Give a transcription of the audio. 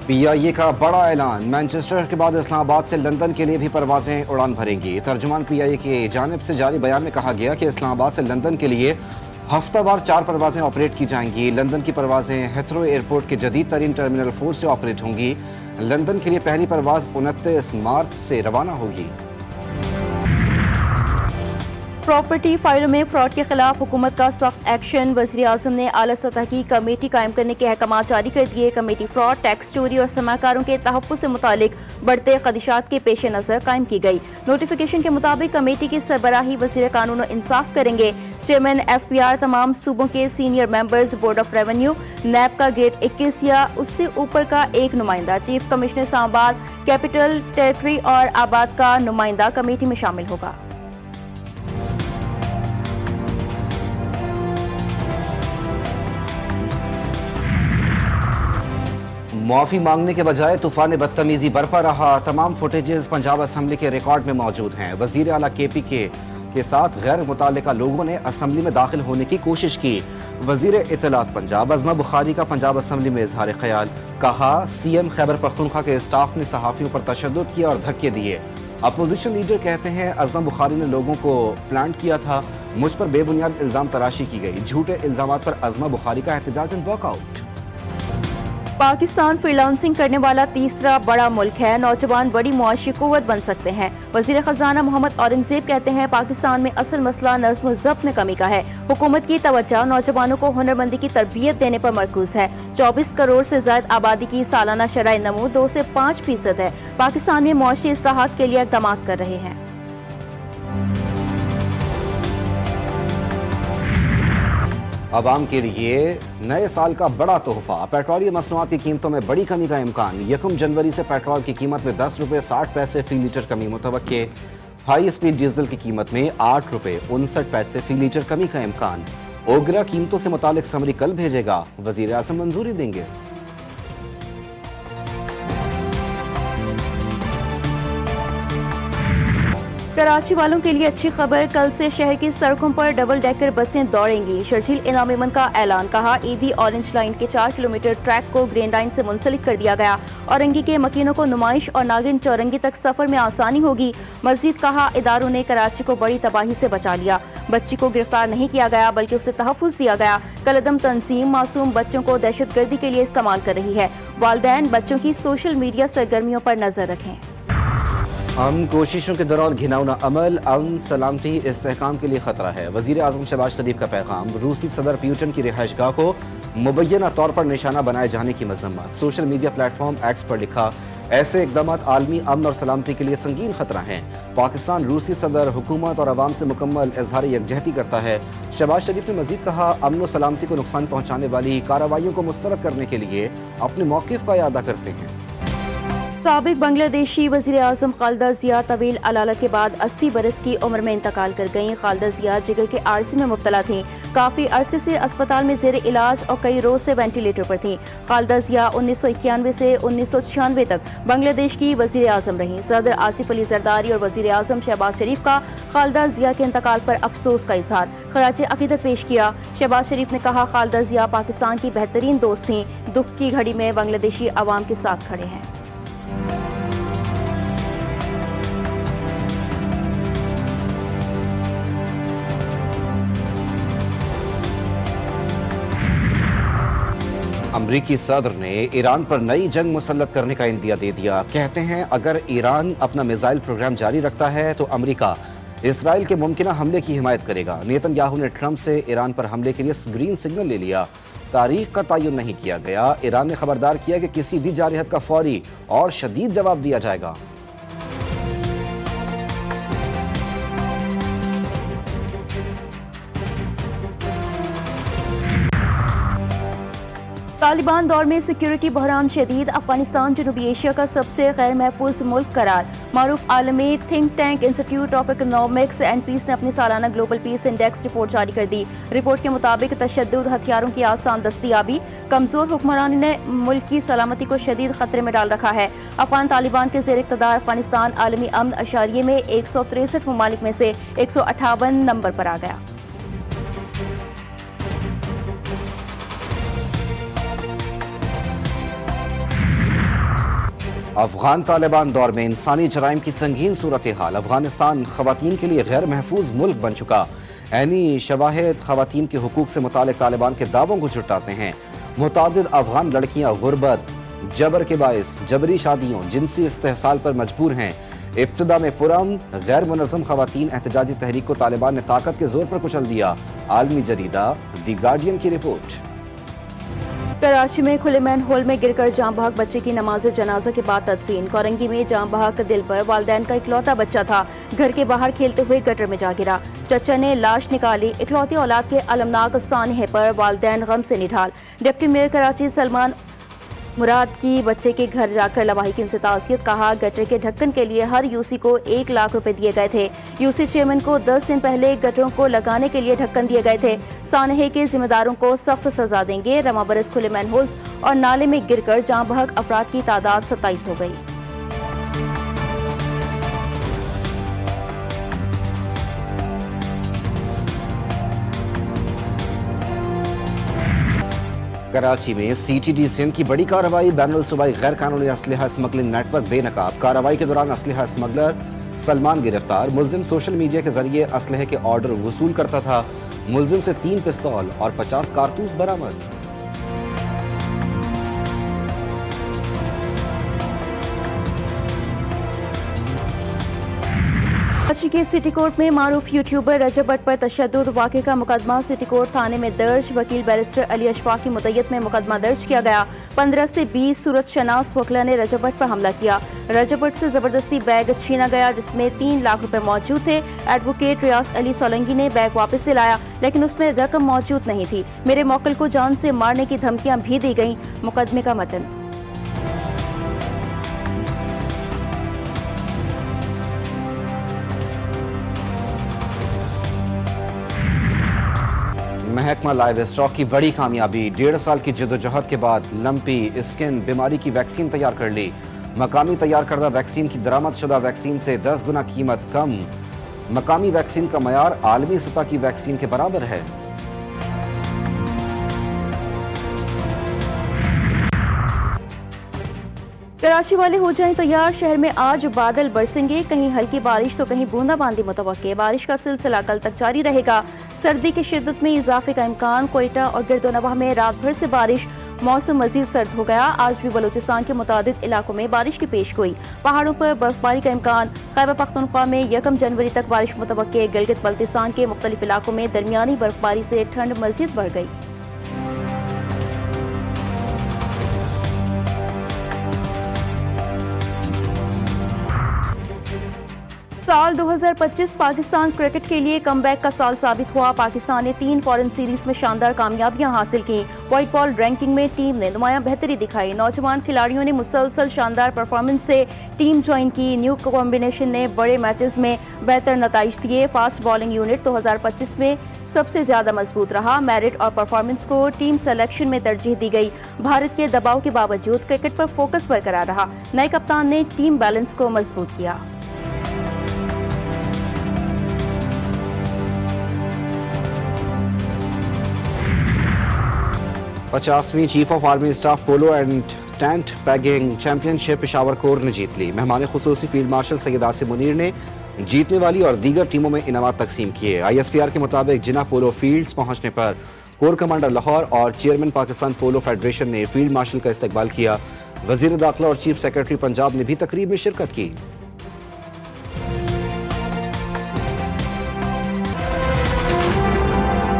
PIA का बड़ा ऐलान, मैनचेस्टर के बाद इस्लामाबाद से लंदन के लिए भी परवाजें उड़ान भरेंगी। तर्जुमान PIA की जानिब से जारी बयान में कहा गया कि इस्लामाबाद से लंदन के लिए हफ्तावार 4 परवाजें ऑपरेट की जाएंगी। लंदन की परवाजें हेथरो एयरपोर्ट के जदीद तरीन टर्मिनल 4 से ऑपरेट होंगी। लंदन के लिए पहली परवाज 29 मार्च से रवाना होगी। प्रॉपर्टी फाइलों में फ्रॉड के खिलाफ हुकूमत का सख्त एक्शन। वज़ीर आज़म ने आला सतह की कमेटी कायम करने के अहकाम जारी कर दिए। कमेटी फ्रॉड, टैक्स चोरी और सरमाकारों के तहफ़्फ़ुज़ से मुतालिक बढ़ते खदशात के पेश नज़र कायम की गई। नोटिफिकेशन के मुताबिक कमेटी की सरबराही वज़ीर कानून और इंसाफ करेंगे। चेयरमैन FBR, तमाम सूबों के senior members, board of revenue, नैब का ग्रेड 21 या उससे ऊपर का एक नुमाइंदा, chief commissioner Islamabad, capital territory और आबाद का नुमाइंदा कमेटी में शामिल होगा। माफी मांगने के बजाय तूफान बदतमीजी बरपा रहा। तमाम फुटेजेस पंजाब असम्बली के रिकॉर्ड में मौजूद हैं। वजीर आला KP के साथ गैर मुतालिका लोगों ने असम्बली में दाखिल होने की कोशिश की। वजीर इत्तलात पंजाब अज़मा बुखारी का पंजाब असम्बली में इजहार ख्याल, कहा CM खैबर पख्तूनख्वा के स्टाफ ने सहाफ़ियों पर तशद्दुद किया और धक्के दिए। अपोजिशन लीडर कहते हैं अज़मा बुखारी ने लोगों को प्लांट किया था, मुझ पर बेबुनियाद इल्ज़ाम तराशी की गई। झूठे इल्ज़ामात पर अज़मा बुखारी का एहतजाजन वॉकआउट। पाकिस्तान फ्रीलांसिंग करने वाला तीसरा बड़ा मुल्क है, नौजवान बड़ी मुआशी कुव्वत बन सकते हैं। वजीर खजाना मोहम्मद औरंगजेब कहते हैं पाकिस्तान में असल मसला नज़्म व ज़ब्त में कमी का है। हुकूमत की तवज्जो नौजवानों को हुनरमंदी की तरबियत देने पर मरकूज है। 24 करोड़ से ज्यादा आबादी की सालाना शरह नमू 2 से 5% है। पाकिस्तान में मुआशी इस्लाहात के लिए इक़दाम कर रहे हैं। आवाम के लिए नए साल का बड़ा तोहफा, पेट्रोलियम मसनूआत की कीमतों में बड़ी कमी का इम्कान। 1 जनवरी से पेट्रोल की कीमत में 10 रुपये 60 पैसे फी लीटर कमी मुतवक्के। हाई स्पीड डीजल की कीमत में 8 रुपये 59 पैसे फी लीटर कमी का इम्कान। ओगरा कीमतों से मुतालिक समरी कल भेजेगा, वजीर आज़म मंजूरी देंगे। कराची वालों के लिए अच्छी खबर, कल से शहर की सड़कों पर डबल डेकर बसें दौड़ेंगी। शर्जील इनाम मेमन का ऐलान, कहा ईदी ऑरेंज लाइन के 4 किलोमीटर ट्रैक को ग्रीन लाइन से मुंसलिक कर दिया गया। औरंगी के मकीनों को नुमाइश और नागिन चौरंगी तक सफर में आसानी होगी। मजीद कहा इदारों ने कराची को बड़ी तबाही से बचा लिया। बच्ची को गिरफ्तार नहीं किया गया बल्कि उसे तहफ़्फ़ुज़ दिया गया। कलअदम तंजीम मासूम बच्चों को दहशतगर्दी के लिए इस्तेमाल कर रही है। वालिदैन बच्चों की सोशल मीडिया सरगर्मियों पर नजर रखें। हम कोशिशों के दौरान घिनौना अमल, अमन सलामती इस्तेहकाम के लिए खतरा है। वजीर आज़म शहबाज शरीफ का पैगाम, रूसी सदर प्यूटन की रिहाइशगाह को मुबैना तौर पर निशाना बनाए जाने की मजम्मत। सोशल मीडिया प्लेटफॉर्म X पर लिखा, ऐसे इकदाम आलमी अमन और सलामती के लिए संगीन खतरा हैं। पाकिस्तान रूसी सदर हुकूमत और अवाम से मुकम्मल इजहार यकजहती करता है। शहबाज शरीफ ने मजीद कहा, अमन और सलामती को नुकसान पहुँचाने वाली कार्रवाइयों को मुस्तरद करने के लिए अपने मौक़िफ़ का इरादा करते हैं। साबिक बांग्लादेशी वज़ीर आज़म खालिदा ज़िया तवील अलालत के बाद 80 बरस की उम्र में इंतकाल कर गईं। खालिदा ज़िया जिगर के आर्जी में मुब्तला थीं। काफ़ी अरसे से अस्पताल में ज़ेर इलाज और कई रोज से वेंटिलेटर पर थीं। खालिदा ज़िया 1991 से 1996 तक बांग्लादेश की वज़ीर आज़म रहीं। सदर आसिफ अली जरदारी और वज़ीर आज़म शहबाज शरीफ का खालिदा ज़िया के इंतकाल पर अफसोस का इजहार, खराज अकीदत पेश किया। शहबाज शरीफ ने कहा, खालिदा ज़िया पाकिस्तान की बेहतरीन दोस्त थीं, दुख की घड़ी में बांग्लादेशी अवाम के साथ खड़े हैं। अमरीकी सदर ने ईरान पर नई जंग मुसल्लत करने का इंदिया दे दिया। कहते हैं अगर ईरान अपना मिसाइल प्रोग्राम जारी रखता है तो अमरीका इसराइल के मुमकिन हमले की हिमायत करेगा। नेतन्याहू ने ट्रंप से ईरान पर हमले के लिए ग्रीन सिग्नल ले लिया। तारीख का तयन नहीं किया गया। ईरान ने खबरदार किया कि किसी भी जारहत का फौरी और शदीद जवाब दिया जाएगा। तालिबान दौर में सिक्योरिटी बहरान शदीद, अफगानिस्तान जनूबी एशिया का सबसे गैर महफूज मुल्क करार। मारूफ आलमी think tank Institute of Economics and Peace ने अपनी सालाना ग्लोबल पीस इंडेक्स रिपोर्ट जारी कर दी। रिपोर्ट के मुताबिक तशद्दुद, हथियारों की आसान दस्तियाबी, कमजोर हुक्मरानी ने मुल्क की सलामती को शदीद खतरे में डाल रखा है। अफगान तालिबान के ज़ेर इक़्तिदार अफगानिस्तान आलमी अमन अशारिये में 163 ममालिक में से 158 नंबर पर आ गया। अफगान तालिबान दौर में इंसानी जराइम की संगीन सूरत हाल। अफगानिस्तान खवातीन के लिए गैर महफूज मुल्क बन चुका। ऐनी शवाहिद खवातीन के हुकूक से मुतालिक तालिबान के दावों को झुटाते हैं। मुतादिद अफगान लड़कियां गुर्बत, जबर के बायस जबरी शादियों, जिनसी इस्तेहसाल पर मजबूर हैं। इब्तिदा में पुरम गैर मुनज़्ज़म खवातीन एहतजाजी तहरीक को तालिबान ने ताकत के जोर पर कुचल दिया। आलमी जरीदा दी गार्डियन की रिपोर्ट। कराची में खुले मैन होल में गिरकर जाँ बहक बच्चे की नमाज जनाजा के बाद तदफीन। कोरंगी में जाँ बहक दिल पर वालिदैन का इकलौता बच्चा था, घर के बाहर खेलते हुए गटर में जा गिरा। चचा ने लाश निकाली। इकलौती औलाद के अलमनाक सानहे पर वालिदैन गम से निढाल। डिप्टी मेयर कराची सलमान मुराद की बच्चे के घर जाकर लवाहिक इनसे ताज़ियत। कहा, गटर के ढक्कन के लिए हर यूसी को 1 लाख रुपए दिए गए थे। यूसी चेयरमैन को 10 दिन पहले गटरों को लगाने के लिए ढक्कन दिए गए थे। सानहे के जिम्मेदारों को सख्त सजा देंगे। रमा बरस खुले मैनहोल्स और नाले में गिरकर जाँ बहक अफराद की तादाद 27 हो गई। कराची में CTD सिंध की बड़ी कार्रवाई। बैनुल सूबाई गैर कानूनी असलहा स्मगलिंग नेटवर्क बेनकाब। कार्रवाई के दौरान असलहा स्मगलर सलमान गिरफ्तार। मुलजिम सोशल मीडिया के जरिए असलहे के ऑर्डर वसूल करता था। मुलजिम से 3 पिस्तौल और 50 कारतूस बरामद। कराची के सिटी कोर्ट में मारूफ यूट्यूबर रजब भट्ट पर तशद्दुद वाक़े का मुकदमा सिटी कोर्ट थाने में दर्ज। वकील बैरिस्टर अली अशफाक की मुद्दत में मुकदमा दर्ज किया गया। 15 से 20 सूरत शनास वकला ने रजब भट्ट पर हमला किया। रजब भट्ट से जबरदस्ती बैग छीना गया जिसमें 3 लाख रुपए मौजूद थे। एडवोकेट रियाज अली सोलंगी ने बैग वापस दिलाया लेकिन उसमें रकम मौजूद नहीं थी। मेरे मौकल को जान से मारने की धमकियां भी दी गईं। मुकदमे का मतन। महकमा लाइव स्टॉक की बड़ी कामयाबी। 1.5 साल की जद्दोजहद के बाद लंपी स्किन बीमारी की वैक्सीन तैयार कर ली। मकामी तैयार करदा वैक्सीन की दरामदशुदा वैक्सीन से 10 गुना कीमत कम। मकामी वैक्सीन का मयार आलमी सतह की वैक्सीन के बराबर है। कराची वाले हो जाएं तैयार। शहर में आज बादल बरसेंगे, कहीं हल्की बारिश तो कहीं बूंदाबांदी मुतवक्के। बारिश का सिलसिला कल तक जारी रहेगा। सर्दी की शिद्दत में इजाफे का इम्कान। कोयटा और गिरदोनवाह में रात भर से बारिश। मौसम मजीद सर्द हो गया। आज भी बलूचिस्तान के मुतादिद इलाकों में बारिश की पेशगोई। पहाड़ों पर बर्फबारी का इम्कान। खैबर पख्तूनख्वा में 1 जनवरी तक बारिश मुतवक्के। गिलगित बल्तिस्तान के मुख्तलिफ इलाकों में दरमियानी बर्फबारी से ठंड मजीद बढ़ गई। साल 2025 पाकिस्तान क्रिकेट के लिए कमबैक का साल साबित हुआ। पाकिस्तान ने 3 फॉरेन सीरीज में शानदार कामयाबियां हासिल की। व्हाइट बॉल रैंकिंग में टीम ने नुमायां बेहतरी दिखाई। नौजवान खिलाड़ियों ने मुसलसल शानदार परफॉर्मेंस से टीम ज्वाइन की। न्यू कॉम्बिनेशन ने बड़े मैचेस में बेहतर नताइज दिए। फास्ट बॉलिंग यूनिट 2025 में सबसे ज्यादा मजबूत रहा। मेरिट और परफॉर्मेंस को टीम सिलेक्शन में तरजीह दी गई। भारत के दबाव के बावजूद क्रिकेट पर फोकस बरकरार रहा। नए कप्तान ने टीम बैलेंस को मजबूत किया। पचासवीं chief of army staff polo and tent paging championship Peshawar core ने जीत ली। मेहमान खुसूसी फील्ड मार्शल सैयद आसिम मुनीर ने जीतने वाली और दीगर टीमों में इनामात तकसीम किए। ISPR के मुताबिक जिना पोलो फील्ड्स पहुंचने पर कोर कमांडर लाहौर और चेयरमैन पाकिस्तान पोलो फेडरेशन ने फील्ड मार्शल का इस्तकबाल किया। वजीर दाखिला और चीफ सेक्रेटरी पंजाब ने भी तकरीब में शिरकत की।